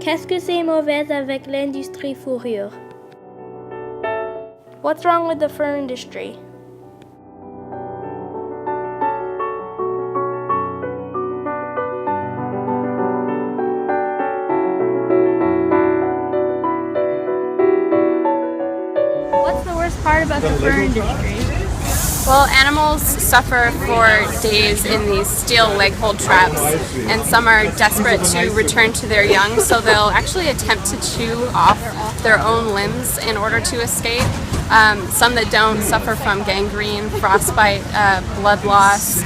Qu'est-ce que c'est mauvais avec l'industrie fourrure? What's wrong with the fur industry? What's the worst part about the fur industry? Well, animals suffer for days in these steel leg hold traps, and some are desperate to return to their young, so they'll actually attempt to chew off their own limbs in order to escape. Some that don't suffer from gangrene, frostbite, blood loss,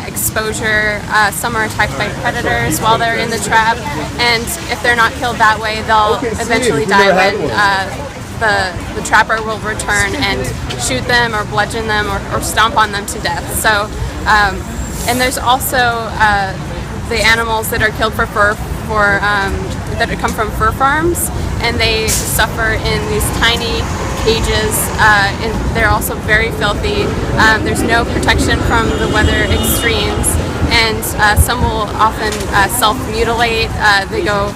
exposure. Some are attacked by predators while they're in the trap, and if they're not killed that way, they'll eventually die when the trapper will return and shoot them or bludgeon them or stomp on them to death. So, and there's also the animals that are killed for fur, that come from fur farms, and they suffer in these tiny cages, and they're also very filthy. There's no protection from the weather extremes, and some will often self-mutilate. They go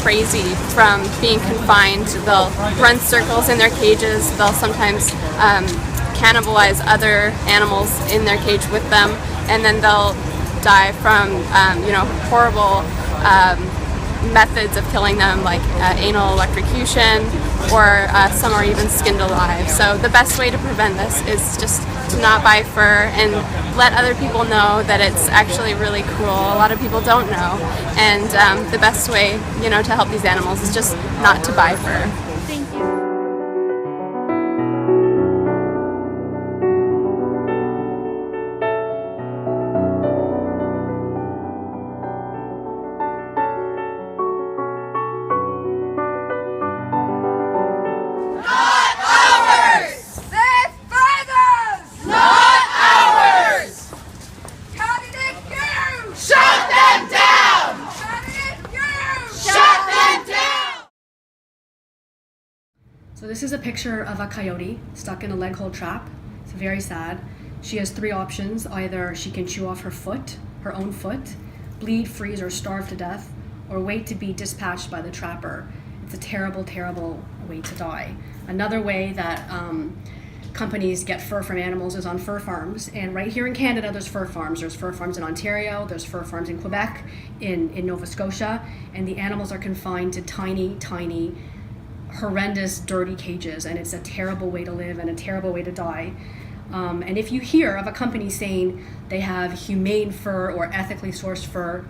crazy from being confined. They'll run circles in their cages. They'll sometimes cannibalize other animals in their cage with them, and then they'll die from horrible methods of killing them, like anal electrocution, or some are even skinned alive. So the best way to prevent this is just to not buy fur and let other people know that it's actually really cruel. A lot of people don't know, and the best way, to help these animals is just not to buy fur. Thank you. So this is a picture of a coyote stuck in a leg hold trap. It's very sad. She has three options. Either she can chew off her own foot, bleed, freeze, or starve to death, or wait to be dispatched by the trapper. It's a terrible, terrible way to die. Another way that companies get fur from animals is on fur farms. And right here in Canada, there's fur farms. There's fur farms in Ontario, there's fur farms in Quebec, in Nova Scotia, and the animals are confined to tiny, tiny, horrendous, dirty cages, and it's a terrible way to live and a terrible way to die. And if you hear of a company saying they have humane fur or ethically sourced fur,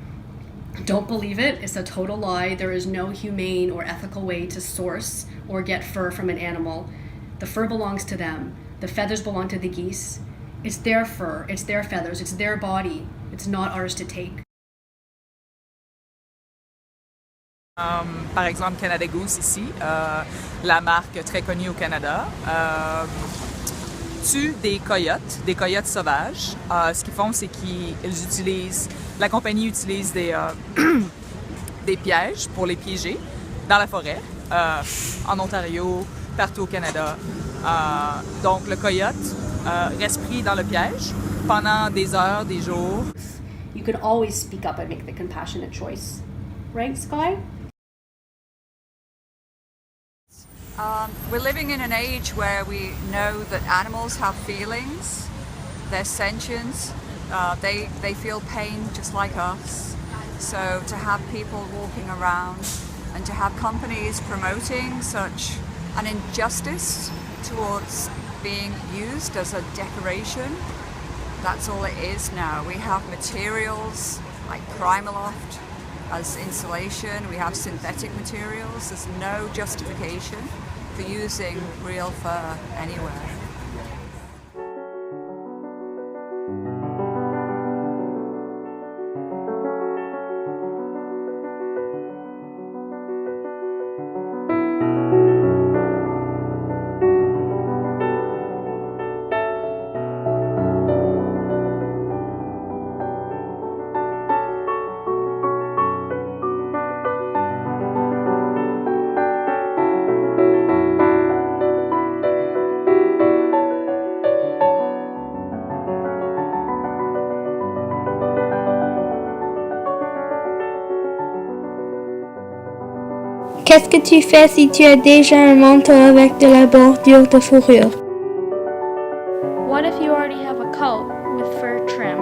don't believe it. It's a total lie. There is no humane or ethical way to source or get fur from an animal. The fur belongs to them. The feathers belong to the geese. It's their fur, it's their feathers, it's their body. It's not ours to take. Par exemple, Canada Goose ici, la marque très connue au Canada, tue des coyotes sauvages. Ce qu'ils font, c'est la compagnie utilise des pièges pour les piéger dans la forêt, en Ontario, partout au Canada. Donc le coyote reste pris dans le piège pendant des heures, des jours. You can always speak up and make the compassionate choice. Right, Sky? We're living in an age where we know that animals have feelings, they're sentient, they feel pain just like us. So to have people walking around and to have companies promoting such an injustice towards being used as a decoration, that's all it is now. We have materials like Primaloft as insulation, we have synthetic materials. There's no justification for using real fur anywhere. Qu'est-ce que tu fais si tu as déjà un manteau avec de la bordure de fourrure? What if you already have a coat with fur trim?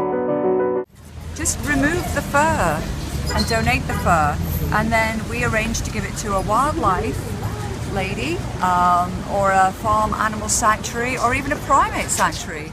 Just remove the fur and donate the fur, and then we arrange to give it to a wildlife lady or a farm animal sanctuary or even a primate sanctuary.